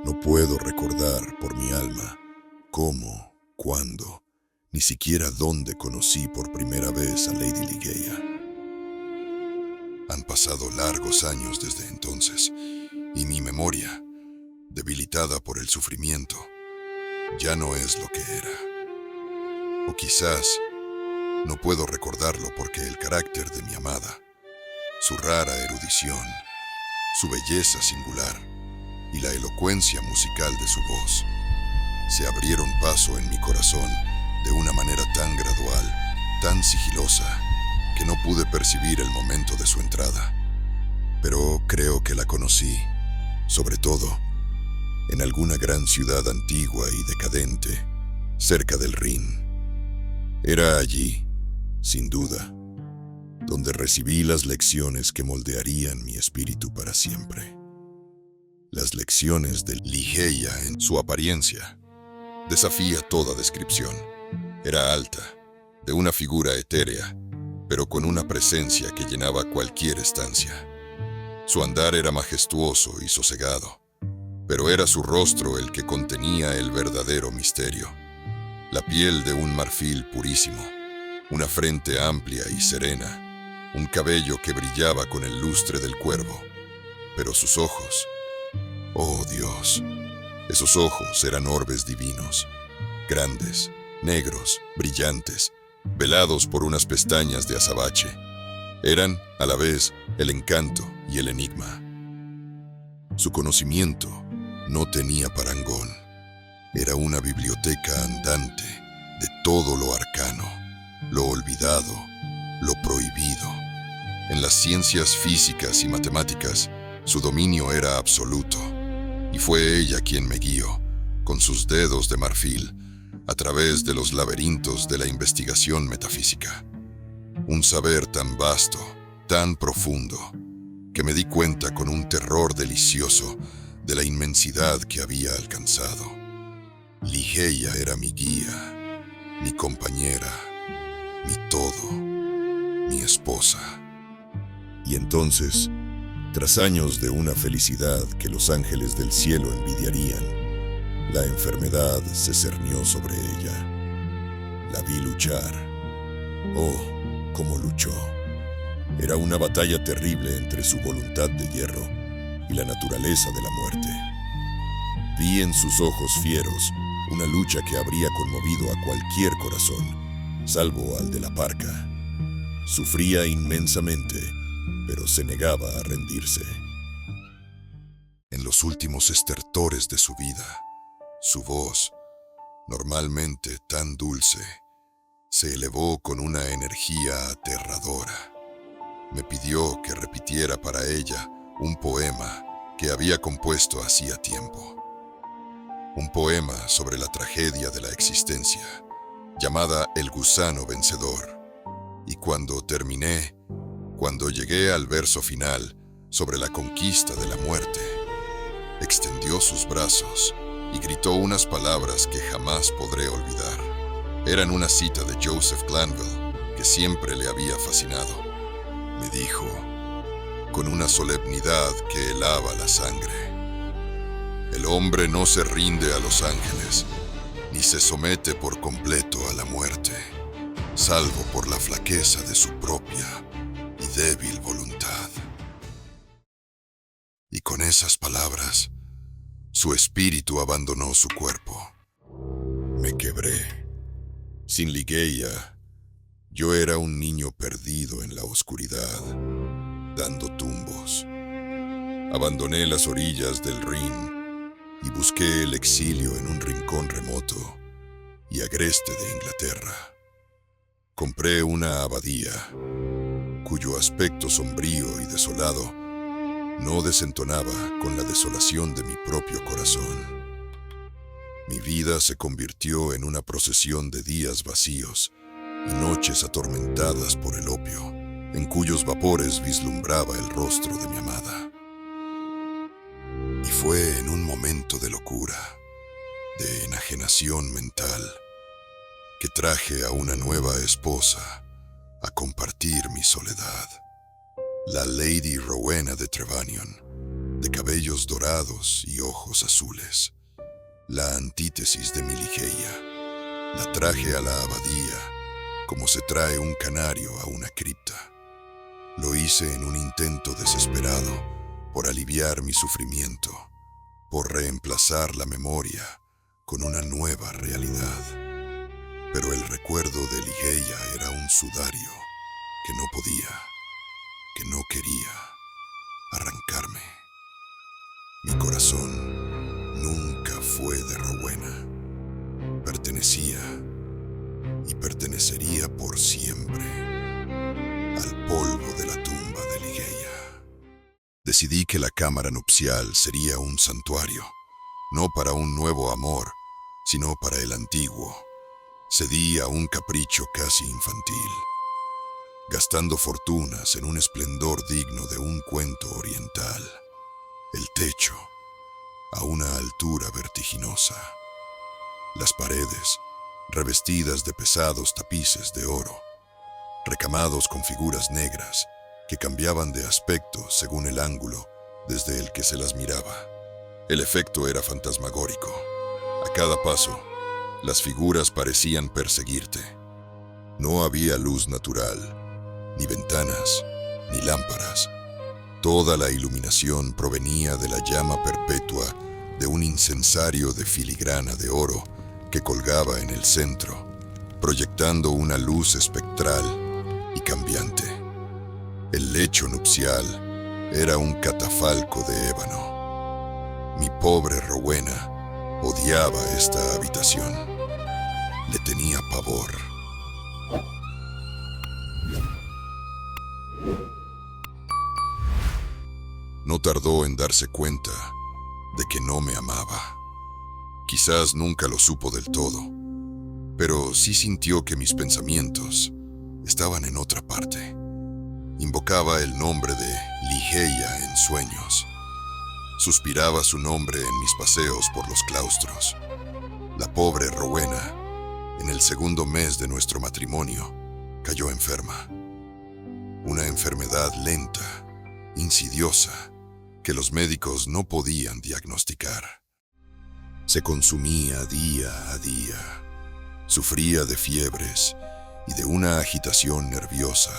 No puedo recordar por mi alma cómo, cuándo, ni siquiera dónde conocí por primera vez a Lady Ligeia. Han pasado largos años desde entonces, y mi memoria, debilitada por el sufrimiento, ya no es lo que era. O quizás no puedo recordarlo porque el carácter de mi amada, su rara erudición, su belleza singular y la elocuencia musical de su voz se abrieron paso en mi corazón de una manera tan gradual, tan sigilosa, que no pude percibir el momento de su entrada. Pero creo que la conocí, sobre todo, en alguna gran ciudad antigua y decadente, cerca del Rin. Era allí, sin duda, donde recibí las lecciones que moldearían mi espíritu para siempre. Las lecciones de Ligeia en su apariencia desafía toda descripción. Era alta, de una figura etérea, pero con una presencia que llenaba cualquier estancia. Su andar era majestuoso y sosegado, pero era su rostro el que contenía el verdadero misterio. La piel de un marfil purísimo, una frente amplia y serena, un cabello que brillaba con el lustre del cuervo, pero sus ojos, oh Dios, esos ojos eran orbes divinos, grandes, negros, brillantes, velados por unas pestañas de azabache. Eran, a la vez, el encanto y el enigma. Su conocimiento no tenía parangón. Era una biblioteca andante de todo lo arcano, lo olvidado, lo prohibido. En las ciencias físicas y matemáticas, su dominio era absoluto, y fue ella quien me guió, con sus dedos de marfil, a través de los laberintos de la investigación metafísica. Un saber tan vasto, tan profundo, que me di cuenta con un terror delicioso de la inmensidad que había alcanzado. Ligeia era mi guía, mi compañera, mi todo, mi esposa. Y entonces, tras años de una felicidad que los ángeles del cielo envidiarían, la enfermedad se cernió sobre ella. La vi luchar. Oh, cómo luchó. Era una batalla terrible entre su voluntad de hierro y la naturaleza de la muerte. Vi en sus ojos fieros una lucha que habría conmovido a cualquier corazón, salvo al de la parca. Sufría inmensamente, pero se negaba a rendirse. En los últimos estertores de su vida, su voz, normalmente tan dulce, se elevó con una energía aterradora. Me pidió que repitiera para ella un poema que había compuesto hacía tiempo. Un poema sobre la tragedia de la existencia, llamada El gusano vencedor. Y cuando terminé, cuando llegué al verso final sobre la conquista de la muerte, extendió sus brazos y gritó unas palabras que jamás podré olvidar. Eran una cita de Joseph Glanville que siempre le había fascinado. Me dijo, con una solemnidad que helaba la sangre: el hombre no se rinde a los ángeles, ni se somete por completo a la muerte, salvo por la flaqueza de su propia y débil voluntad. Y con esas palabras, su espíritu abandonó su cuerpo. Me quebré. Sin Ligeia, yo era un niño perdido en la oscuridad, dando tumbos. Abandoné las orillas del Rin y busqué el exilio en un rincón remoto y agreste de Inglaterra. Compré una abadía, cuyo aspecto sombrío y desolado no desentonaba con la desolación de mi propio corazón. Mi vida se convirtió en una procesión de días vacíos y noches atormentadas por el opio, en cuyos vapores vislumbraba el rostro de mi amada. Y fue en un momento de locura, de enajenación mental, que traje a una nueva esposa a compartir mi soledad, la Lady Rowena de Trevanion, de cabellos dorados y ojos azules. La antítesis de mi Ligeia. La traje a la abadía como se trae un canario a una cripta. Lo hice en un intento desesperado por aliviar mi sufrimiento, por reemplazar la memoria con una nueva realidad. Pero el recuerdo de Ligeia era un sudario que no podía, que no quería arrancarme. Mi corazón nunca fue de Rowena. Pertenecía y pertenecería por siempre al polvo de la tumba de Ligeia. Decidí que la cámara nupcial sería un santuario, no para un nuevo amor, sino para el antiguo. Cedí a un capricho casi infantil, gastando fortunas en un esplendor digno de un cuento oriental. El techo, a una altura vertiginosa. Las paredes, revestidas de pesados tapices de oro, recamados con figuras negras que cambiaban de aspecto según el ángulo desde el que se las miraba. El efecto era fantasmagórico. A cada paso, las figuras parecían perseguirte. No había luz natural, ni ventanas, ni lámparas. Toda la iluminación provenía de la llama perpetua de un incensario de filigrana de oro que colgaba en el centro, proyectando una luz espectral y cambiante. El lecho nupcial era un catafalco de ébano. Mi pobre Rowena odiaba esta habitación. Le tenía pavor. No tardó en darse cuenta de que no me amaba. Quizás nunca lo supo del todo, pero sí sintió que mis pensamientos estaban en otra parte. Invocaba el nombre de Ligeia en sueños. Suspiraba su nombre en mis paseos por los claustros. La pobre Rowena, en el segundo mes de nuestro matrimonio, cayó enferma. Una enfermedad lenta, insidiosa, que los médicos no podían diagnosticar. Se consumía día a día. Sufría de fiebres y de una agitación nerviosa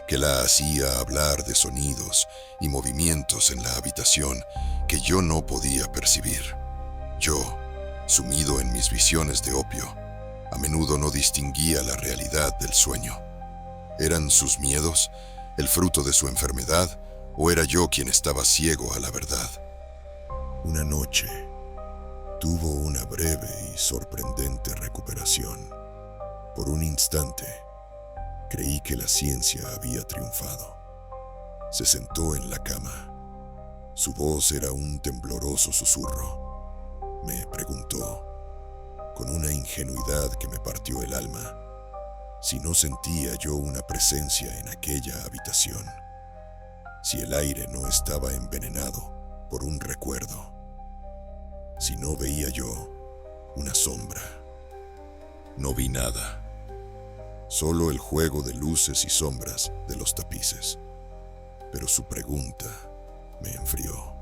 que la hacía hablar de sonidos y movimientos en la habitación que yo no podía percibir. Yo, sumido en mis visiones de opio, a menudo no distinguía la realidad del sueño. ¿Eran sus miedos el fruto de su enfermedad o era yo quien estaba ciego a la verdad? Una noche tuvo una breve y sorprendente recuperación. Por un instante, creí que la ciencia había triunfado. Se sentó en la cama. Su voz era un tembloroso susurro. Me preguntó, con una ingenuidad que me partió el alma, si no sentía yo una presencia en aquella habitación, si el aire no estaba envenenado por un recuerdo, si no veía yo una sombra. No vi nada, solo el juego de luces y sombras de los tapices. Pero su pregunta me enfrió.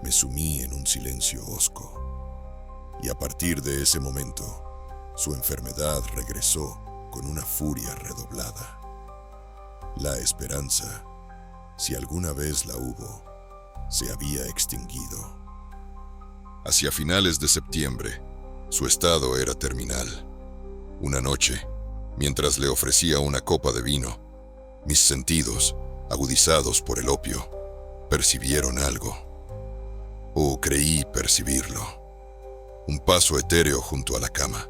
Me sumí en un silencio hosco, y a partir de ese momento, su enfermedad regresó con una furia redoblada. La esperanza, si alguna vez la hubo, se había extinguido. Hacia finales de septiembre, su estado era terminal. Una noche, mientras le ofrecía una copa de vino, mis sentidos, agudizados por el opio, percibieron algo. O creí percibirlo. Un paso etéreo junto a la cama.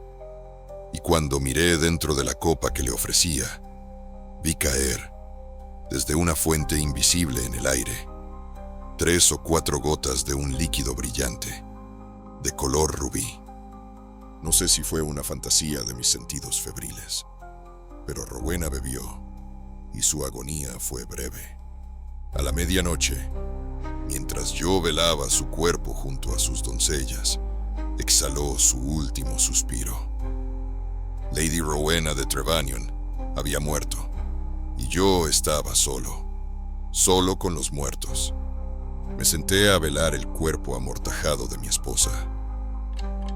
Y cuando miré dentro de la copa que le ofrecía, vi caer, desde una fuente invisible en el aire, 3 o 4 gotas de un líquido brillante, de color rubí. No sé si fue una fantasía de mis sentidos febriles, pero Rowena bebió, y su agonía fue breve. A la medianoche, mientras yo velaba su cuerpo junto a sus doncellas, exhaló su último suspiro. Lady Rowena de Trevanion había muerto, y yo estaba solo con los muertos. Me senté a velar el cuerpo amortajado de mi esposa.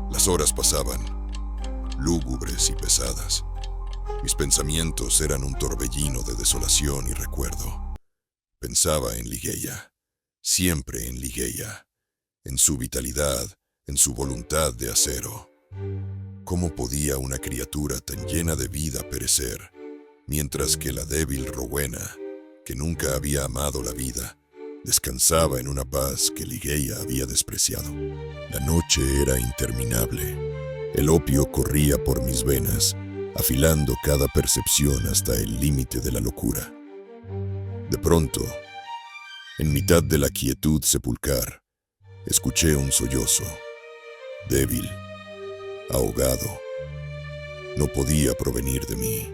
Las horas pasaban, lúgubres y pesadas. Mis pensamientos eran un torbellino de desolación y recuerdo. Pensaba en Ligeia, siempre en Ligeia, en su vitalidad, en su voluntad de acero. ¿Cómo podía una criatura tan llena de vida perecer, mientras que la débil Rowena, que nunca había amado la vida, descansaba en una paz que Ligeia había despreciado? La noche era interminable. El opio corría por mis venas, afilando cada percepción hasta el límite de la locura. De pronto, en mitad de la quietud sepulcral, escuché un sollozo, débil, ahogado. No podía provenir de mí.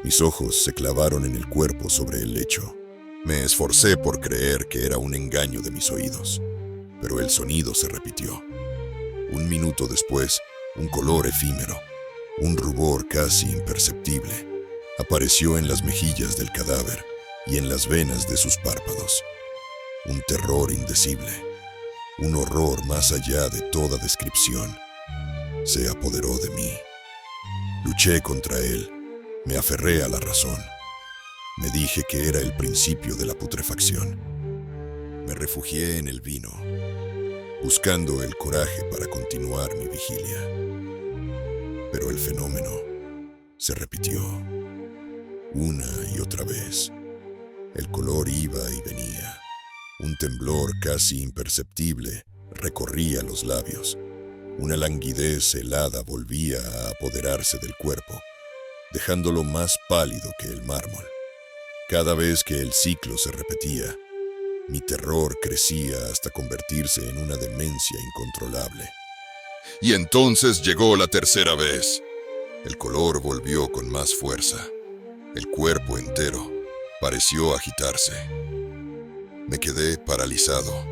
Mis ojos se clavaron en el cuerpo sobre el lecho. Me esforcé por creer que era un engaño de mis oídos, pero el sonido se repitió. Un minuto después, un color efímero, un rubor casi imperceptible, apareció en las mejillas del cadáver y en las venas de sus párpados. Un terror indecible, un horror más allá de toda descripción, se apoderó de mí. Luché contra él, me aferré a la razón. Me dije que era el principio de la putrefacción. Me refugié en el vino, buscando el coraje para continuar mi vigilia. Pero el fenómeno se repitió, una y otra vez. El color iba y venía. Un temblor casi imperceptible recorría los labios. Una languidez helada volvía a apoderarse del cuerpo, dejándolo más pálido que el mármol. Cada vez que el ciclo se repetía, mi terror crecía hasta convertirse en una demencia incontrolable. Y entonces llegó la tercera vez. El color volvió con más fuerza. El cuerpo entero pareció agitarse. Me quedé paralizado,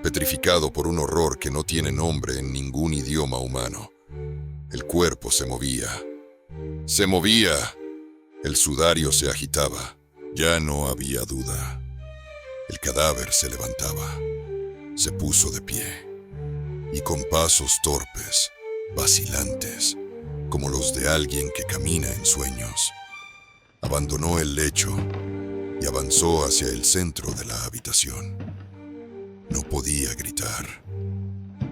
petrificado por un horror que no tiene nombre en ningún idioma humano. El cuerpo se movía. ¡Se movía! El sudario se agitaba. Ya no había duda. El cadáver se levantaba. Se puso de pie. Y con pasos torpes, vacilantes, como los de alguien que camina en sueños, abandonó el lecho y avanzó hacia el centro de la habitación. No podía gritar.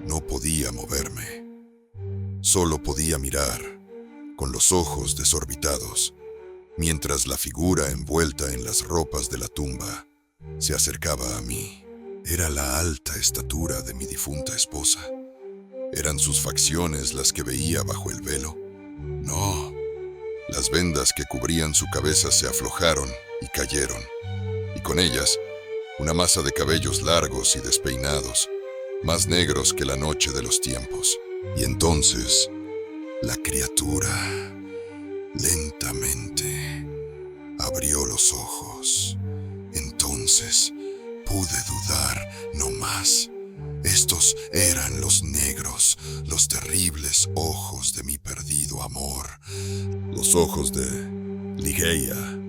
No podía moverme. Solo podía mirar, con los ojos desorbitados, mientras la figura envuelta en las ropas de la tumba se acercaba a mí. Era la alta estatura de mi difunta esposa. ¿Eran sus facciones las que veía bajo el velo? No. Las vendas que cubrían su cabeza se aflojaron y cayeron, y con ellas una masa de cabellos largos y despeinados, más negros que la noche de los tiempos. Y entonces, la criatura lentamente abrió los ojos. Entonces pude dudar no más. Estos eran los negros, los terribles ojos de mi perdido amor. Los ojos de Ligeia.